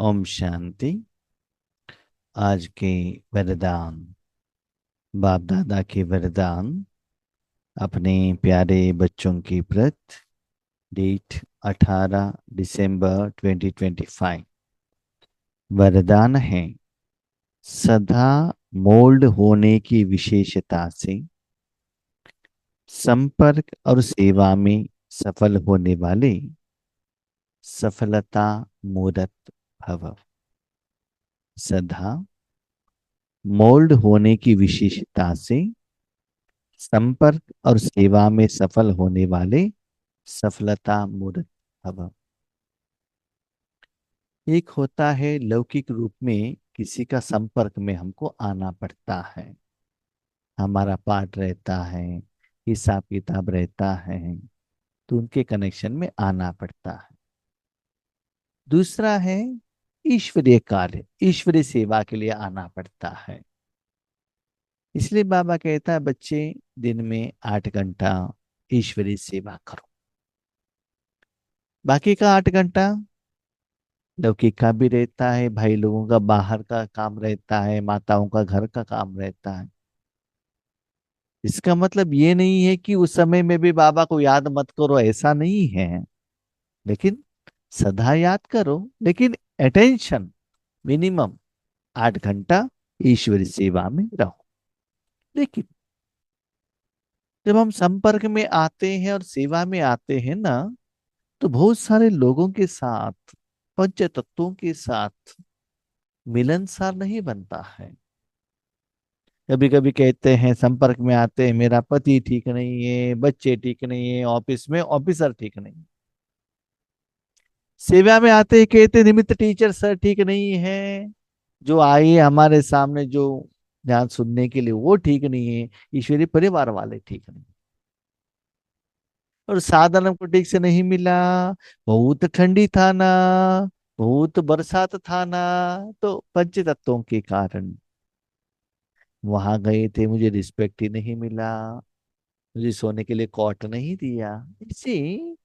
ओम शांति। आज के वरदान, बाप दादा के वरदान अपने प्यारे बच्चों की प्रत, डेट 18 दिसंबर 2025। वरदान है, सदा मोल्ड होने की विशेषता से संपर्क और सेवा में सफल होने वाले सफलता मूर्त भव। सदा मोल्ड होने की विशेषता से संपर्क और सेवा में सफल होने वाले सफलता मूर्त भव। एक होता है लौकिक रूप में किसी का संपर्क में हमको आना पड़ता है, हमारा पाठ रहता है, हिसाब किताब रहता है, तो उनके कनेक्शन में आना पड़ता है। दूसरा है ईश्वरीय कार्य, ईश्वरीय सेवा के लिए आना पड़ता है। इसलिए बाबा कहता है बच्चे दिन में 8 घंटा ईश्वरीय सेवा करो, बाकी का 8 घंटा लौकिक का भी रहता है, भाई लोगों का बाहर का काम रहता है, माताओं का घर का काम रहता है। इसका मतलब ये नहीं है कि उस समय में भी बाबा को याद मत करो, ऐसा नहीं है। लेकिन सदा याद करो, लेकिन अटेंशन मिनिमम 8 घंटा ईश्वरी सेवा में रहो। लेकिन जब हम संपर्क में आते हैं और सेवा में आते हैं ना, तो बहुत सारे लोगों के साथ, पंच तत्वों के साथ मिलनसार नहीं बनता है। कभी कभी कहते हैं संपर्क में आते हैं, मेरा पति ठीक नहीं है, बच्चे ठीक नहीं है, ऑफिस में ऑफिसर ठीक नहीं है। सेवा में आते ही कहते निमित्त टीचर सर ठीक नहीं है, जो आए हमारे सामने जो ध्यान सुनने के लिए वो ठीक नहीं है, ईश्वरीय परिवार वाले ठीक नहीं। और साधन हमको ठीक से नहीं मिला, बहुत ठंडी था ना, बहुत बरसात था ना, तो पंच तत्वों के कारण वहां गए थे, मुझे रिस्पेक्ट ही नहीं मिला, मुझे सोने के लिए कॉट नहीं दिया। इसे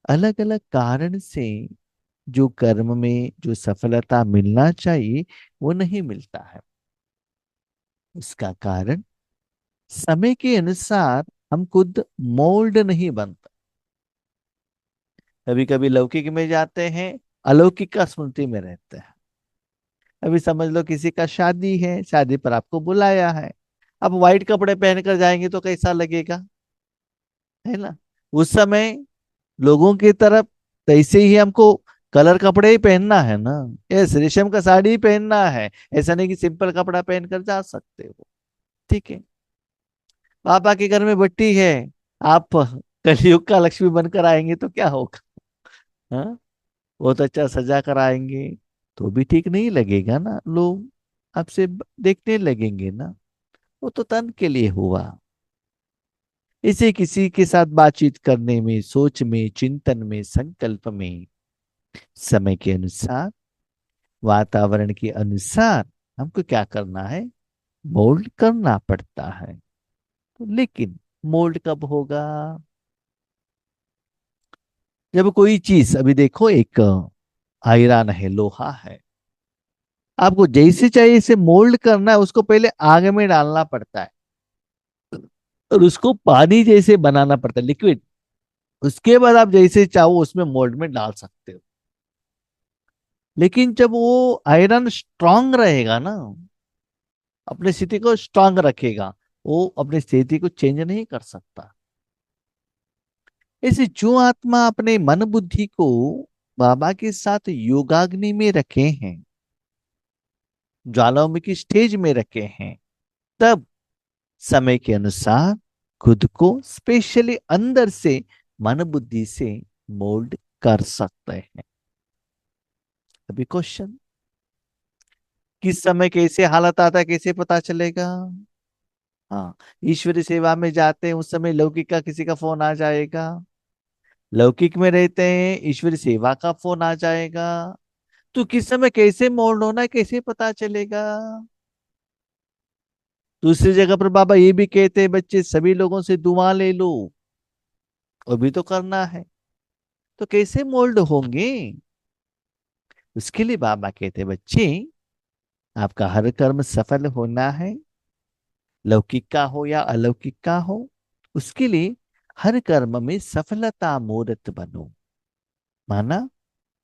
अलग अलग कारण से जो कर्म में जो सफलता मिलना चाहिए वो नहीं मिलता है। इसका कारण समय के अनुसार हम खुद मोल्ड नहीं बनते। कभी कभी लौकिक में जाते हैं, अलौकिक का स्मृति में रहते हैं। अभी समझ लो किसी का शादी है, शादी पर आपको बुलाया है, अब व्हाइट कपड़े पहनकर जाएंगे तो कैसा लगेगा, है ना। उस समय लोगों की तरफ तैसे ही हमको कलर कपड़े ही पहनना है ना, यस रेशम का साड़ी ही पहनना है। ऐसा नहीं कि सिंपल कपड़ा पहनकर जा सकते हो, ठीक है। पापा के घर में बट्टी है, आप कलयुग का लक्ष्मी बनकर आएंगे तो क्या होगा। हाँ, बहुत अच्छा सजा कर आएंगे तो भी ठीक नहीं लगेगा ना, लोग आपसे देखने लगेंगे ना। वो तो तन के लिए हुआ। इसे किसी के साथ बातचीत करने में, सोच में, चिंतन में, संकल्प में समय के अनुसार, वातावरण के अनुसार हमको क्या करना है, मोल्ड करना पड़ता है। तो लेकिन मोल्ड कब होगा, जब कोई चीज, अभी देखो एक आयरन है, लोहा है, आपको जैसे चाहिए इसे मोल्ड करना है, उसको पहले आग में डालना पड़ता है और उसको पानी जैसे बनाना पड़ता है, लिक्विड। उसके बाद आप जैसे चाहो उसमें मोल्ड में डाल सकते हो। लेकिन जब वो आयरन स्ट्रांग रहेगा ना, अपनी स्थिति को स्ट्रांग रखेगा, वो अपनी स्थिति को चेंज नहीं कर सकता। ऐसे जो आत्मा अपने मन बुद्धि को बाबा के साथ योगाग्नि में रखे हैं, ज्वालामुखी स्टेज में रखे हैं, तब समय के अनुसार खुद को स्पेशली अंदर से मन बुद्धि से मोल्ड कर सकते हैं। अभी क्वेश्चन, किस समय कैसे हालत आता है कैसे पता चलेगा। हाँ, ईश्वरी सेवा में जाते हैं उस समय लौकिक का किसी का फोन आ जाएगा, लौकिक में रहते हैं ईश्वरी सेवा का फोन आ जाएगा, तो किस समय कैसे मोल्ड होना है कैसे पता चलेगा। दूसरी जगह पर बाबा ये भी कहते हैं बच्चे सभी लोगों से दुआ ले लो, वो भी तो करना है, तो कैसे मोल्ड होंगे। उसके लिए बाबा कहते बच्चे, आपका हर कर्म सफल होना है, लौकिक का हो या अलौकिक का हो, उसके लिए हर कर्म में सफलता मूर्त बनो। माना,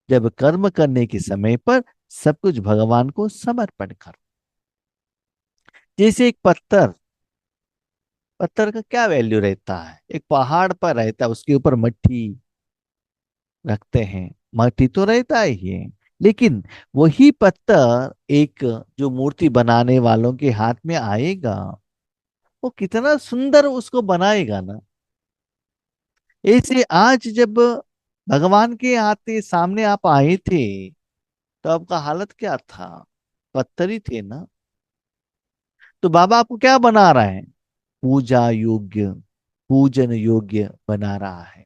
जब कर्म करने के समय पर सब कुछ भगवान को समर्पण करो। जैसे एक पत्थर, पत्थर का क्या वैल्यू रहता है? एक पहाड़ पर रहता है, उसके ऊपर मट्टी रखते हैं, मट्टी तो रहता ही है, लेकिन वही पत्थर एक जो मूर्ति बनाने वालों के हाथ में आएगा, वो कितना सुंदर उसको बनाएगा ना। ऐसे आज जब भगवान के आते सामने आप आए थे, तो आपका हालत क्या था? पत्थर ही थे ना। तो बाबा आपको क्या बना रहा है? पूजा योग्य, पूजन योग्य बना रहा है,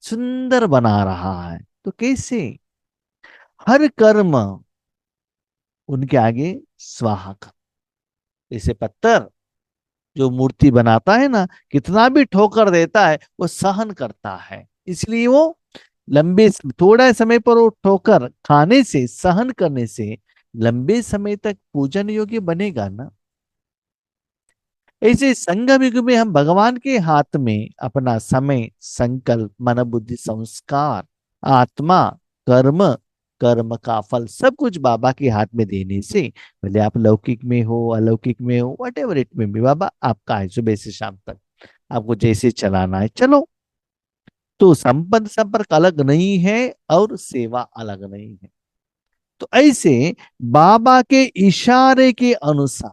सुंदर बना रहा है। तो कैसे? हर कर्म उनके आगे स्वाहा कर। जैसे पत्थर जो मूर्ति बनाता है ना, कितना भी ठोकर देता है वो सहन करता है, इसलिए वो थोड़ा समय पर वो ठोकर खाने से, सहन करने से लंबे समय तक पूजन योग्य बनेगा ना। ऐसे संगम युग में हम भगवान के हाथ में अपना समय, संकल्प, मन, बुद्धि, संस्कार, आत्मा, कर्म, कर्म का फल सब कुछ बाबा के हाथ में देने से, भले आप लौकिक में हो, अलौकिक में हो, वट एवर इट में भी, बाबा आपका है सुबह से शाम तक, आपको जैसे चलाना है चलो। तो संबंध संपर्क अलग नहीं है और सेवा अलग नहीं है। तो ऐसे बाबा के इशारे के अनुसार,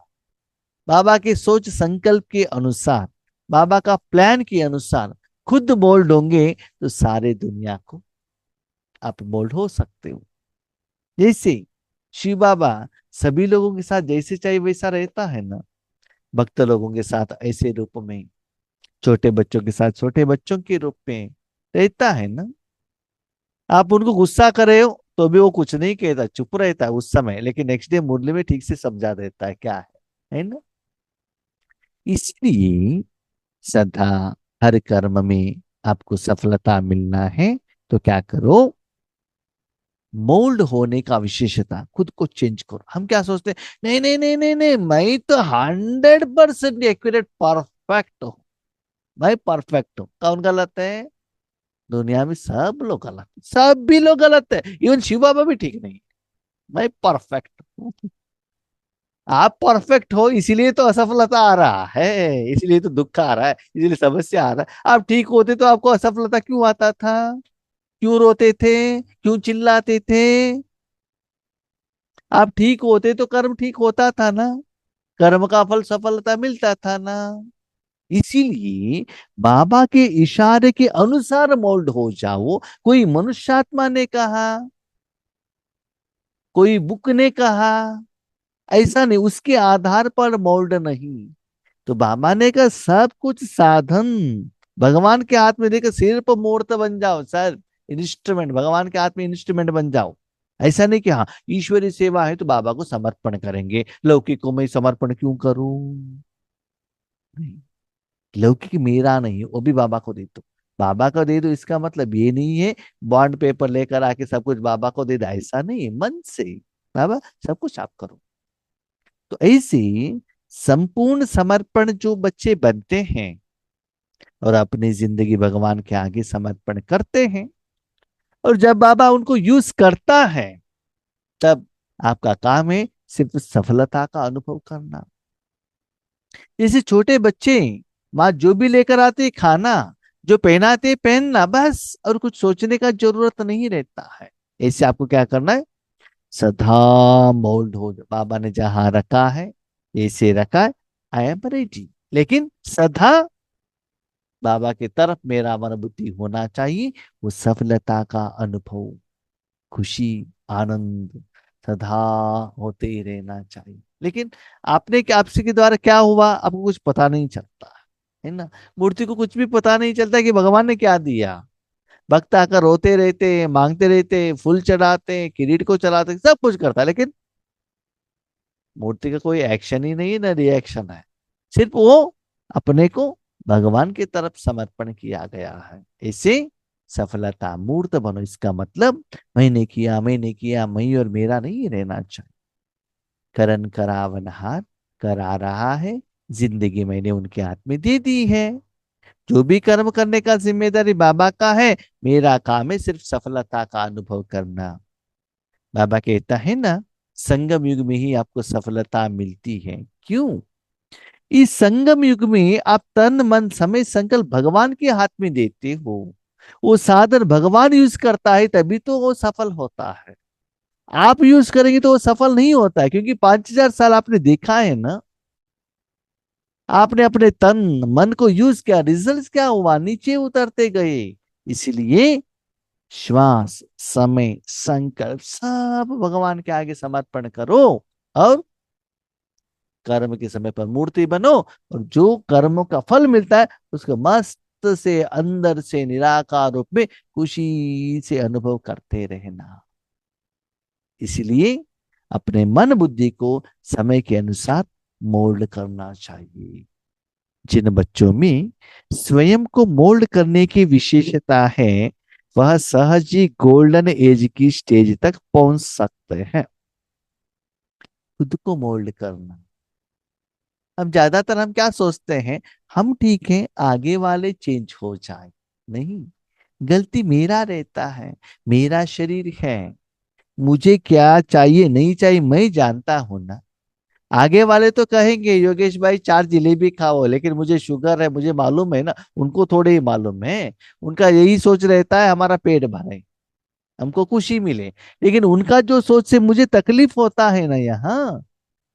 बाबा के सोच संकल्प के अनुसार, बाबा का प्लान के अनुसार खुद मोल्ड होंगे, तो सारे दुनिया को आप मोल्ड हो सकते हो। जैसे शिव बाबा सभी लोगों के साथ जैसे चाहिए वैसा रहता है ना, भक्त लोगों के साथ ऐसे रूप में, छोटे बच्चों के साथ छोटे बच्चों के रूप में रहता है ना। आप उनको गुस्सा करे हो तो भी वो कुछ नहीं कहता, चुप रहता है उस समय, लेकिन नेक्स्ट डे मुरली में ठीक से समझा देता है क्या है ना। इसलिए सदा हर कर्म में आपको सफलता मिलना है, तो क्या करो? मोल्ड होने का विशेषता खुद को चेंज करो। हम क्या सोचते हैं, नहीं नहीं नहीं नहीं नहीं, मैं तो 100% एक्यूरेट परफेक्ट हूं, मैं परफेक्ट हूं। कौन गलत है? दुनिया में सब लोग गलत, सब भी लोग गलत है, इवन शिव बाबा भी ठीक नहीं है। मैं परफेक्ट हूं। आप परफेक्ट हो इसीलिए तो असफलता आ रहा है, इसलिए तो दुख आ रहा है, इसलिए समस्या आ रहा है। आप ठीक होते तो आपको असफलता क्यों आता था? क्यों रोते थे? क्यों चिल्लाते थे? आप ठीक होते तो कर्म ठीक होता था ना, कर्म का फल सफलता मिलता था ना। इसीलिए बाबा के इशारे के अनुसार मोल्ड हो जाओ। कोई मनुष्यात्मा ने कहा, कोई बुक ने कहा, ऐसा नहीं, उसके आधार पर मोल्ड नहीं। तो बाबा ने कहा सब कुछ साधन भगवान के हाथ में देकर सिर्फ मूर्त बन जाओ सर, इंस्ट्रूमेंट, भगवान के हाथ में इंस्ट्रूमेंट बन जाओ। ऐसा नहीं कि हाँ ईश्वरी सेवा है तो बाबा को समर्पण करेंगे, लौकिक को मैं समर्पण क्यों करूं? नहीं, लौकिक मेरा नहीं है, वो भी बाबा को दे दो। बाबा को दे दो इसका मतलब ये नहीं है बॉन्ड पेपर लेकर आके सब कुछ बाबा को दे दो, ऐसा नहीं है, मन से बाबा सब कुछ आप करो। तो ऐसे संपूर्ण समर्पण जो बच्चे बनते हैं और अपनी जिंदगी भगवान के आगे समर्पण करते हैं, और जब बाबा उनको यूज करता है, तब आपका काम है सिर्फ सफलता का अनुभव करना। जैसे छोटे बच्चे, माँ जो भी लेकर आते खाना, जो पहनाते पहनना, बस, और कुछ सोचने का जरूरत नहीं रहता है। ऐसे आपको क्या करना है? सदा मोल्ड हो जाओ। बाबा ने जहां रखा है, ऐसे रखा है, आई एम रेडी, लेकिन सदा बाबा की तरफ मेरा मन बुद्धि होना चाहिए। वो सफलता का अनुभव, खुशी, आनंद सदा होते ही रहना चाहिए। लेकिन आपने क्या, आपसे के द्वारा क्या हुआ आपको कुछ पता नहीं चलता है ना। मूर्ति को कुछ भी पता नहीं चलता कि भगवान ने क्या दिया। भक्त आकर रोते रहते, मांगते रहते, फूल चढ़ाते, किरीट को चढ़ाते, सब कुछ करता है, लेकिन मूर्ति का कोई एक्शन ही नहीं है, ना रिएक्शन है। सिर्फ वो अपने को भगवान की तरफ समर्पण किया गया है। ऐसे सफलता मूर्त बनो। इसका मतलब मैंने किया मैं और मेरा नहीं रहना चाहिए। करन करावनहार करा रहा है, जिंदगी मैंने उनके हाथ में दे दी है। जो भी कर्म करने का जिम्मेदारी बाबा का है, मेरा काम है सिर्फ सफलता का अनुभव करना। बाबा कहता है ना, संगम युग में ही आपको सफलता मिलती है। क्यों? इस संगम युग में आप तन मन समय संकल्प भगवान के हाथ में देते हो। वो साधन भगवान यूज करता है तभी तो वो सफल होता है। आप यूज करेंगे तो वो सफल नहीं होता है, क्योंकि 5,000 साल आपने देखा है ना, आपने अपने तन मन को यूज किया, रिजल्ट क्या हुआ? नीचे उतरते गए। इसलिए श्वास समय संकल्प सब भगवान के आगे समर्पण करो, और कर्म के समय पर मूर्ति बनो, और जो कर्मों का फल मिलता है उसको मस्त से अंदर से निराकार रूप में खुशी से अनुभव करते रहना। इसलिए अपने मन बुद्धि को समय के अनुसार मोल्ड करना चाहिए। जिन बच्चों में स्वयं को मोल्ड करने की विशेषता है, वह सहज ही गोल्डन एज की स्टेज तक पहुंच सकते हैं। खुद को मोल्ड करना। अब ज्यादातर हम क्या सोचते हैं, हम ठीक हैं आगे वाले चेंज हो जाए। नहीं, गलती मेरा रहता है। मेरा शरीर है, मुझे क्या चाहिए नहीं चाहिए मैं जानता हूं ना। आगे वाले तो कहेंगे योगेश भाई 4 जलेबी खाओ, लेकिन मुझे शुगर है, मुझे मालूम है ना, उनको थोड़े ही मालूम है। उनका यही सोच रहता है हमारा पेट भरे, हमको खुशी मिले। लेकिन उनका जो सोच से मुझे तकलीफ होता है ना यहाँ,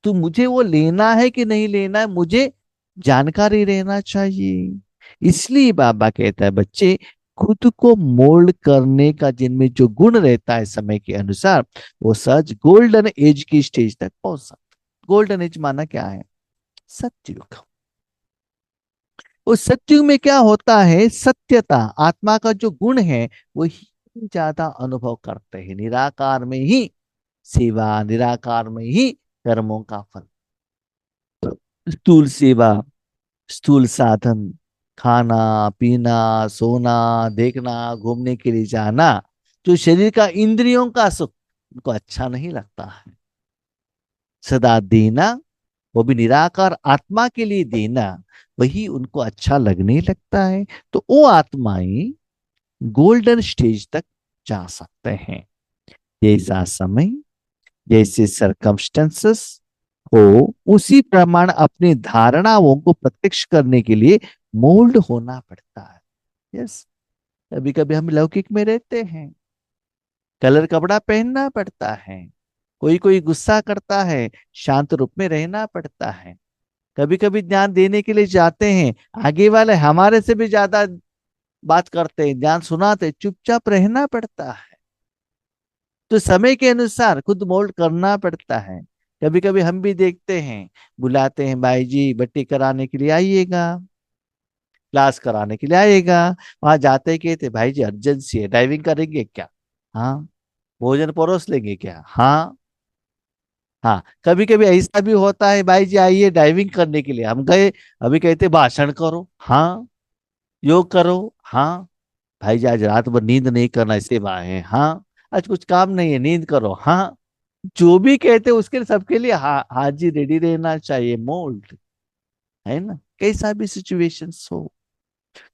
तो मुझे वो लेना है कि नहीं लेना है, मुझे जानकारी रहना चाहिए। इसलिए बाबा कहता है बच्चे, खुद को मोल्ड करने का जिनमें जो गुण रहता है समय के अनुसार, वो सच गोल्डन एज की स्टेज तक पहुंच सकता। गोल्डन एज माना क्या है? सत्युग। उस सत्युग में क्या होता है? सत्यता, आत्मा का जो गुण है वो ही ज्यादा अनुभव करते हैं। निराकार में ही सेवा, निराकार में ही कर्मों का फल। स्थूल सेवा, स्थूल साधन, खाना पीना सोना देखना घूमने के लिए जाना, जो शरीर का इंद्रियों का सुख उनको अच्छा नहीं लगता है। सदा देना, वो भी निराकार आत्मा के लिए देना, वही उनको अच्छा लगने लगता है। तो वो आत्माएं गोल्डन स्टेज तक जा सकते हैं। जैसा समय, जैसे सरकमस्टेंसेस हो, उसी प्रमाण अपनी धारणाओं को प्रत्यक्ष करने के लिए मोल्ड होना पड़ता है। यस, कभी कभी हम लौकिक में रहते हैं, कलर कपड़ा पहनना पड़ता है। कोई कोई गुस्सा करता है, शांत रूप में रहना पड़ता है। कभी कभी ध्यान देने के लिए जाते हैं, आगे वाले हमारे से भी ज्यादा बात करते हैं, ध्यान सुनाते, चुपचाप रहना पड़ता है। तो समय के अनुसार खुद मोल्ड करना पड़ता है। कभी कभी हम भी देखते हैं, बुलाते हैं भाई जी बट्टी कराने के लिए आइएगा, क्लास कराने के लिए आइएगा। वहां जाते ही कहते भाई जी अर्जेंसी है, ड्राइविंग करेंगे क्या? हाँ। भोजन परोस लेंगे क्या? हाँ। हाँ, कभी कभी ऐसा भी होता है, भाई जी आइए ड्राइविंग करने के लिए, हम गए, अभी कहते भाषण करो। हाँ। योग करो। हाँ। भाई जी आज रात भर नींद नहीं करना, इससे है। हाँ। आज कुछ काम नहीं है, नींद करो। हाँ। जो भी कहते उसके लिए सबके लिए हाजी रेडी रहना चाहिए, मोल्ड। है ना, कैसा भी सिचुएशन हो।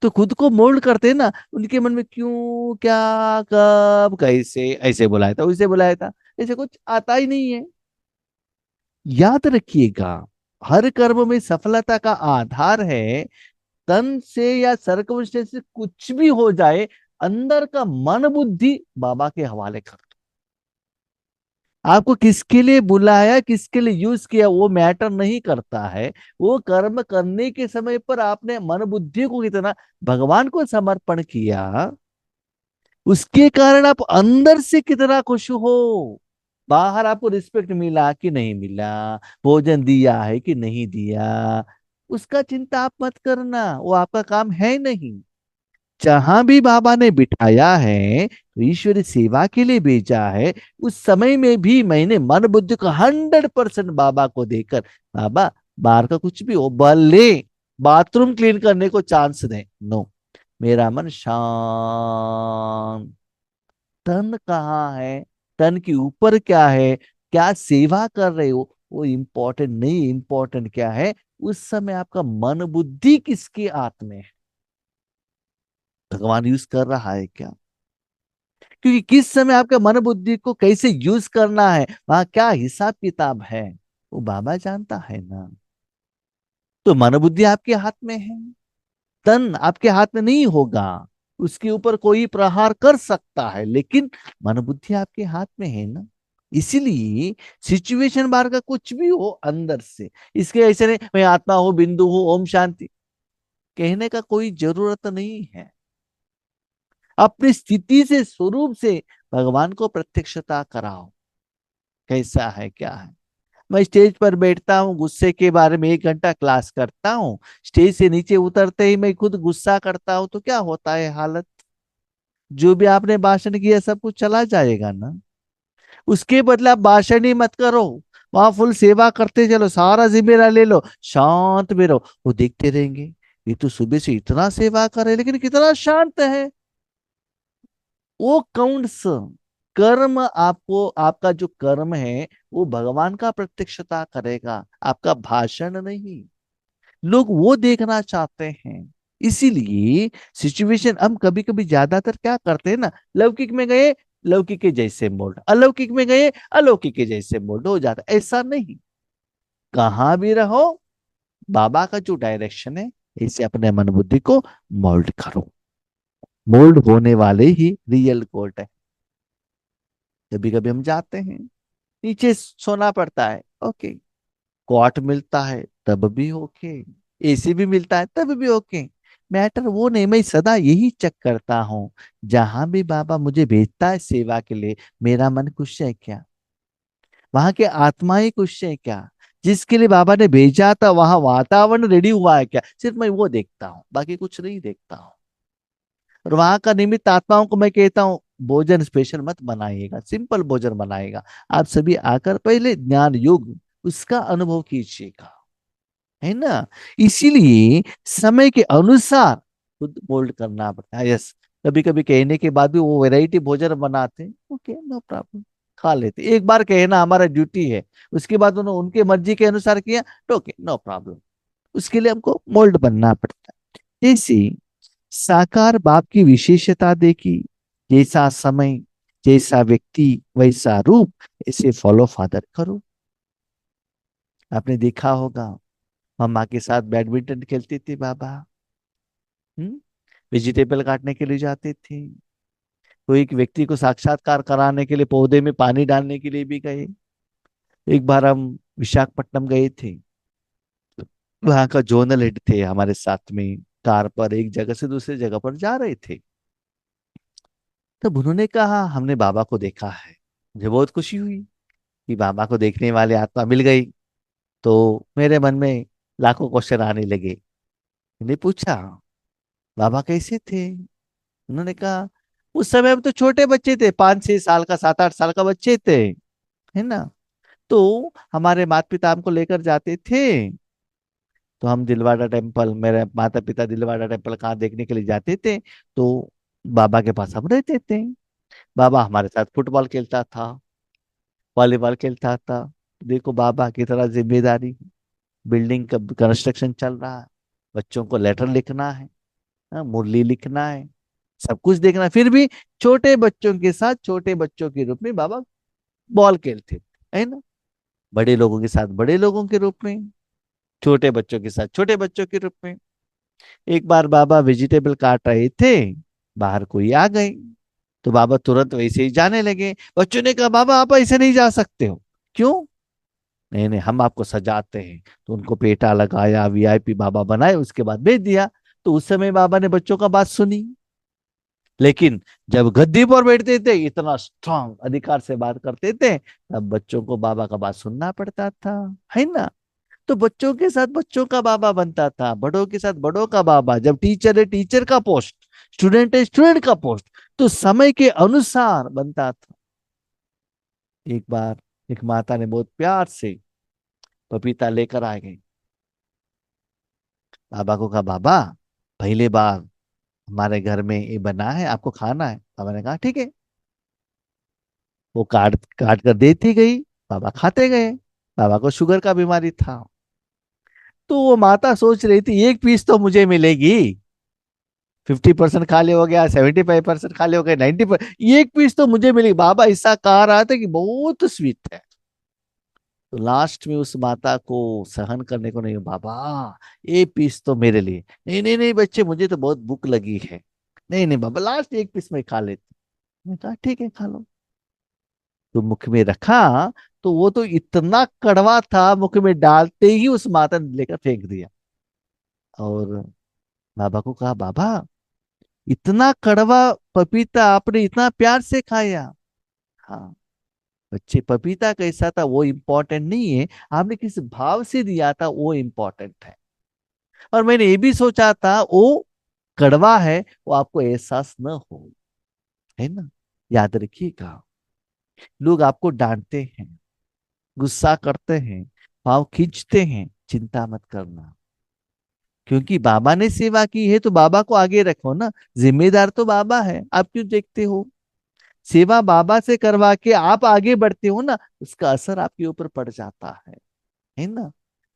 तो खुद को मोल्ड करते हैं ना, उनके मन में क्यों क्या कब कैसे, ऐसे बुलाया था वैसे बुलाया था, ऐसे कुछ आता ही नहीं है। याद रखिएगा, हर कर्म में सफलता का आधार है तन से या सर्कमस्टेंस से कुछ भी हो जाए, अंदर का मन बुद्धि बाबा के हवाले कर दो। आपको किसके लिए बुलाया, किसके लिए यूज किया, वो मैटर नहीं करता है। वो कर्म करने के समय पर आपने मन बुद्धि को कितना भगवान को समर्पण किया, उसके कारण आप अंदर से कितना खुश हो। बाहर आपको रिस्पेक्ट मिला कि नहीं मिला, भोजन दिया है कि नहीं दिया, उसका चिंता आप मत करना, वो आपका काम है नहीं। जहां भी बाबा ने बिठाया है तो ईश्वरी सेवा के लिए भेजा है। उस समय में भी मैंने मन बुद्धि को 100% बाबा को देकर, बाबा बाहर का कुछ भी हो, भले बाथरूम क्लीन करने को चांस दे, नो, मेरा मन शांत। तन कहाँ है, तन के ऊपर क्या है, क्या सेवा कर रहे हो, वो इम्पोर्टेंट नहीं, इम्पोर्टेंट क्या है, उस समय आपका मन बुद्धि किसके हाथ में है, भगवान यूज कर रहा है क्या। क्योंकि किस समय आपके मन बुद्धि को कैसे यूज करना है, वहां क्या हिसाब किताब है, वो बाबा जानता है ना। तो मन बुद्धि आपके हाथ में है, तन आपके हाथ में नहीं होगा। उसके ऊपर कोई प्रहार कर सकता है, लेकिन मन बुद्धि आपके हाथ में है ना। इसीलिए सिचुएशन बाहर का कुछ भी हो, अंदर से इसके ऐसे नहीं मैं आत्मा हूं, बिंदु हूं, ओम शांति कहने का कोई जरूरत नहीं है। अपनी स्थिति से, स्वरूप से भगवान को प्रत्यक्षता कराओ, कैसा है क्या है। मैं स्टेज पर बैठता हूँ, गुस्से के बारे में 1 घंटा क्लास करता हूँ, स्टेज से नीचे उतरते ही मैं खुद गुस्सा करता हूँ, तो क्या होता है हालत। जो भी आपने भाषण किया सब कुछ चला जाएगा ना। उसके बदले आप भाषण ही मत करो, वहां फुल सेवा करते चलो, सारा जिम्मेदार ले लो, शांत में रहो, वो देखते रहेंगे ये तो सुबह से इतना सेवा करे लेकिन कितना शांत है। वो काउंट्स। कर्म आपको, आपका जो कर्म है वो भगवान का प्रत्यक्षता करेगा, आपका भाषण नहीं। लोग वो देखना चाहते हैं। इसीलिए सिचुएशन हम कभी कभी ज्यादातर क्या करते हैं ना, लौकिक में गए लौकिक के जैसे मोल्ड, अलौकिक में गए अलौकिक के जैसे मोल्ड हो जाता है। ऐसा नहीं, कहां भी रहो बाबा का जो डायरेक्शन है, इसे अपने मन बुद्धि को मोल्ड करो। मोल्ड होने वाले ही रियल कोर्ट है। कभी कभी हम जाते हैं, नीचे सोना पड़ता है, ओके, क्वाट मिलता है तब भी ओके, एसी भी मिलता है तब भी ओके। मैटर वो नहीं, मैं सदा यही चेक करता हूँ, जहां भी बाबा मुझे भेजता है सेवा के लिए, मेरा मन खुश है क्या, वहां के आत्माएं खुश है क्या, जिसके लिए बाबा ने भेजा था वहां वातावरण रेडी हुआ है क्या, सिर्फ मैं वो देखता हूँ, बाकी कुछ नहीं देखता हूँ। और वहां का निमित्त आत्माओं को मैं कहता हूँ, भोजन स्पेशल मत बनाइएगा, सिंपल भोजन बनाएगा, आप सभी आकर पहले ज्ञान योग उसका अनुभव कीजिएगा, है ना। इसीलिए समय के अनुसार खुद मोल्ड करना पड़ता है। यस, कभी कभी कहने के बाद भी वो वैरायटी भोजन बनाते हैं, ओके नो प्रॉब्लम, खा लेते, एक बार कहना हमारा ड्यूटी है, उसके बाद उन्होंने उनके मर्जी के अनुसार किया तो ओके नो प्रॉब्लम। उसके लिए हमको मोल्ड बनना पड़ता है। जैसे साकार बाप की विशेषता देखी, जैसा समय, जैसा व्यक्ति, वैसा रूप, ऐसे फॉलो फादर करो। आपने देखा होगा, मम्मा के साथ बैडमिंटन खेलते थे बाबा, हम्म, वेजिटेबल काटने के लिए जाते थे, कोई एक व्यक्ति को साक्षात्कार कराने के लिए पौधे में पानी डालने के लिए भी गए। एक बार हम विशाखापट्टनम गए थे, वहां का जोनल हेड थे हमारे साथ में, कार पर एक जगह से दूसरी जगह पर जा रहे थे। तब उन्होंने कहा हमने बाबा को देखा है। मुझे बहुत खुशी हुई कि बाबा को देखने वाली आत्मा मिल गई। तो मेरे मन में लाखों क्वेश्चन आने लगे। मैंने पूछा बाबा कैसे थे, उन्होंने कहा उस समय हम तो छोटे बच्चे थे, 5-6 साल का, 7-8 साल का बच्चे थे, है ना। तो हमारे माता पिता हमको लेकर जाते थे, तो हम दिलवाड़ा टेम्पल, मेरे माता पिता दिलवाड़ा टेम्पल कहाँ देखने के लिए जाते थे, तो बाबा के पास हम रहते थे। बाबा हमारे साथ फुटबॉल खेलता था, वॉलीबॉल खेलता था। देखो बाबा की तरह जिम्मेदारी, बिल्डिंग का कंस्ट्रक्शन चल रहा है, बच्चों को लेटर लिखना है, हाँ, मुरली लिखना है, सब कुछ देखना है। फिर भी छोटे बच्चों के साथ छोटे बच्चों के रूप में बाबा बॉल खेलते थे, है ना। बड़े लोगों के साथ बड़े लोगों के रूप में, छोटे बच्चों के साथ छोटे बच्चों के रूप में। एक बार बाबा वेजिटेबल काट रहे थे, बाहर कोई आ गए, तो बाबा तुरंत वैसे ही जाने लगे। बच्चों ने कहा बाबा आप ऐसे नहीं जा सकते हो। क्यों? नहीं नहीं, हम आपको सजाते हैं। तो उनको पेटा लगाया, वीआईपी बाबा बनाए, उसके बाद भेज दिया। तो उस समय बाबा ने बच्चों का बात सुनी। लेकिन जब गद्दी पर बैठते थे, इतना स्ट्रांग अधिकार से बात करते थे, तब बच्चों को बाबा का बात सुनना पड़ता था, है ना। तो बच्चों के साथ बच्चों का बाबा बनता था, बड़ों के साथ बड़ों का बाबा, जब टीचर है टीचर का पोस्ट, स्टूडेंट है स्टूडेंट का पोस्ट, तो समय के अनुसार बनता था। एक बार एक माता ने बहुत प्यार से पपीता लेकर आ गई, बाबा को कहा बाबा पहले बार हमारे घर में ये बना है, आपको खाना है। बाबा ने कहा ठीक है। वो काट काट कर देती गई, बाबा खाते गए। बाबा को शुगर का बीमारी था। तो वो माता सोच रही थी एक पीस तो मुझे मिलेगी। 50% खाली हो गया, 75% खाली हो गया, 90%, एक पीस तो मुझे मिलेगी। बाबा ऐसा कहा रहा था कि बहुत स्वीट है। तो लास्ट में उस माता को सहन करने को नहीं, बाबा ये पीस तो मेरे लिए। नहीं नहीं नहीं बच्चे, मुझे तो बहुत भूख लगी है। नहीं नहीं बाबा, लास्ट एक पीस में खा लेती। मैं कहा ठीक है खा लो। तो मुख में रखा, तो वो तो इतना कड़वा था, मुख में डालते ही उस माता ने लेकर फेंक दिया। और बाबा को कहा, बाबा इतना कड़वा पपीता आपने इतना प्यार से खाया। हाँ बच्चे, पपीता कैसा था वो इम्पोर्टेंट नहीं है, आपने किस भाव से दिया था वो इम्पोर्टेंट है। और मैंने ये भी सोचा था वो कड़वा है, वो आपको एहसास न हो, है ना। याद रखिएगा, लोग आपको डांटते हैं, गुस्सा करते हैं, भाव खींचते हैं, चिंता मत करना। क्योंकि बाबा ने सेवा की है तो बाबा को आगे रखो ना। जिम्मेदार तो बाबा है, आप क्यों देखते हो। सेवा बाबा से करवा के आप आगे बढ़ते हो ना, उसका असर आपके ऊपर पड़ जाता है ना।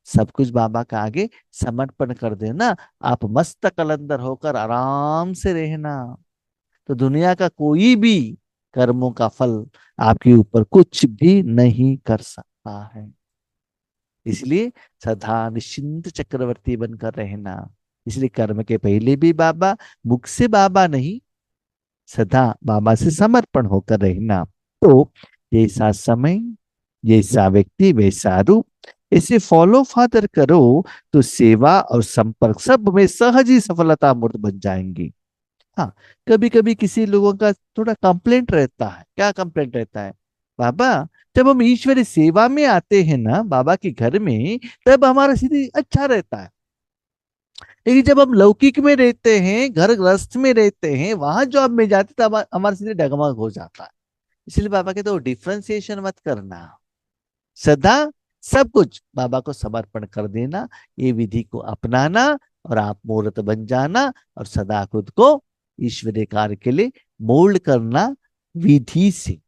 सब कुछ बाबा का आगे समर्पण कर देना। आप मस्त कलंदर होकर आराम से रहना। तो दुनिया का कोई भी कर्मों का फल आपके ऊपर कुछ भी नहीं कर सकता है। इसलिए सदा निश्चिंत चक्रवर्ती बनकर रहना। इसलिए कर्म के पहले भी बाबा, मुख से बाबा नहीं, सदा बाबा से समर्पण होकर रहना। तो जैसा समय, जैसा व्यक्ति वैसा रूप, इसे फॉलो फादर करो, तो सेवा और संपर्क सब में सहज ही सफलता मूर्त बन जाएंगी। हाँ, कभी कभी किसी लोगों का थोड़ा कंप्लेंट रहता है। क्या कंप्लेंट रहता है, बाबा जब हम ईश्वरी सेवा में आते हैं ना बाबा के घर में, तब हमारा स्थिति अच्छा रहता है। लेकिन जब हम लौकिक में रहते हैं, घर गृहस्थ में रहते हैं, वहां जॉब में जाते तब हमारा स्थिति डगमग हो जाता है। इसलिए बाबा कहते हो डिफ्रेंसिएशन मत करना, सदा सब कुछ बाबा को समर्पण कर देना। ये विधि को अपनाना और आप मूर्त बन जाना, और सदा खुद को ईश्वरीय कार्य के लिए मोल्ड करना। विधि से,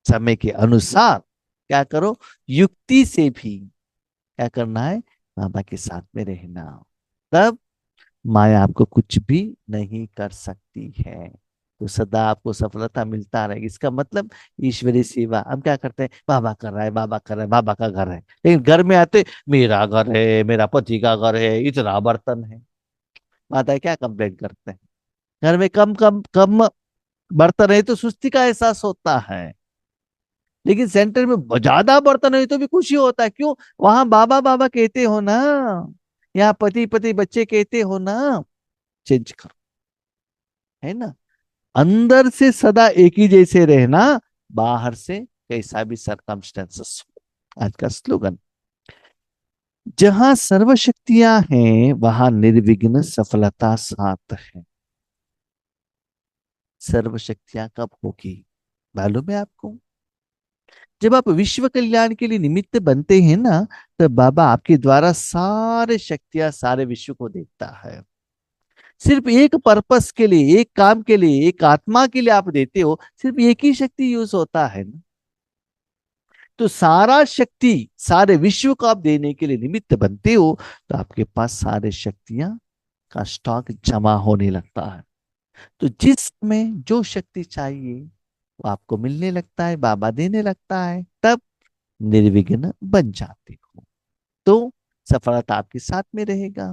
समय के अनुसार क्या करो, युक्ति से भी क्या करना है, बाबा के साथ में रहना। तब माया आपको कुछ भी नहीं कर सकती है। तो सदा आपको सफलता मिलता रहेगी। इसका मतलब ईश्वरीय सेवा हम क्या करते हैं, बाबा कर रहा है, बाबा कर रहा है, बाबा का घर है, लेकिन घर में आते मेरा घर है, मेरा पति का घर है, इतना बर्तन है। माता क्या कंप्लेन करते हैं, घर में कम कम कम बर्तन है तो सुस्ती का एहसास होता है। लेकिन सेंटर में ज्यादा बर्तन है तो भी खुशी होता है। क्यों, वहां बाबा बाबा कहते हो ना, यहाँ पति पति बच्चे कहते हो ना। चेंज करो, है ना। अंदर से सदा एक ही जैसे रहना, बाहर से कैसा भी सरकमस्टेंसेस हो। आज का स्लोगन, जहां सर्व शक्तियां हैं वहां निर्विघ्न सफलता साथ है। सर्व शक्तियां कब होगी, मालूम है आपको, जब आप विश्व कल्याण के लिए निमित्त बनते हैं ना, तब बाबा आपके द्वारा सारे शक्तियां सारे विश्व को देखता है। सिर्फ एक पर्पस के लिए, एक काम के लिए, एक आत्मा के लिए आप देते हो, सिर्फ एक ही शक्ति यूज होता है ना। तो सारा शक्ति सारे विश्व को आप देने के लिए निमित्त बनते हो, तो आपके पास सारे शक्तियां का स्टॉक जमा होने लगता है। तो जिस में जो शक्ति चाहिए वो आपको मिलने लगता है, बाबा देने लगता है, तब निर्विघ्न बन जाते हो। तो सफलता आपके साथ में रहेगा।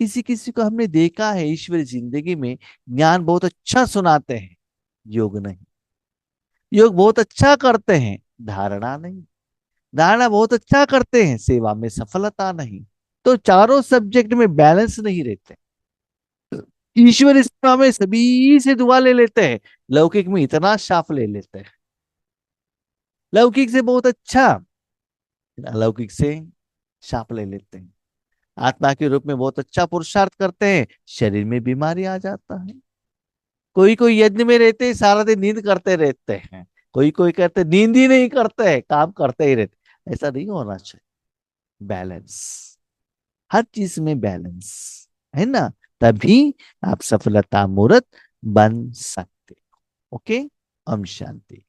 किसी किसी को हमने देखा है ईश्वरी जिंदगी में, ज्ञान बहुत अच्छा सुनाते हैं, योग नहीं। योग बहुत अच्छा करते हैं, धारणा नहीं। धारणा बहुत अच्छा करते हैं, सेवा में सफलता नहीं। तो चारों सब्जेक्ट में बैलेंस नहीं रहते। ईश्वर सेवा में सभी से दुआ ले लेते हैं, लौकिक में इतना शाफ ले लेते हैं। लौकिक से बहुत अच्छा, अलौकिक से शाप ले लेते हैं। आत्मा के रूप में बहुत अच्छा पुरुषार्थ करते हैं, शरीर में बीमारी आ जाता है। कोई कोई यज्ञ में रहते हैं, सारा दिन नींद करते रहते हैं। कोई कोई कहते नींद ही नहीं करते हैं, काम करते ही रहते। ऐसा नहीं होना चाहिए। बैलेंस, हर चीज में बैलेंस, है ना। तभी आप सफलता मूर्त बन सकते हो। ओके। ओम शांति।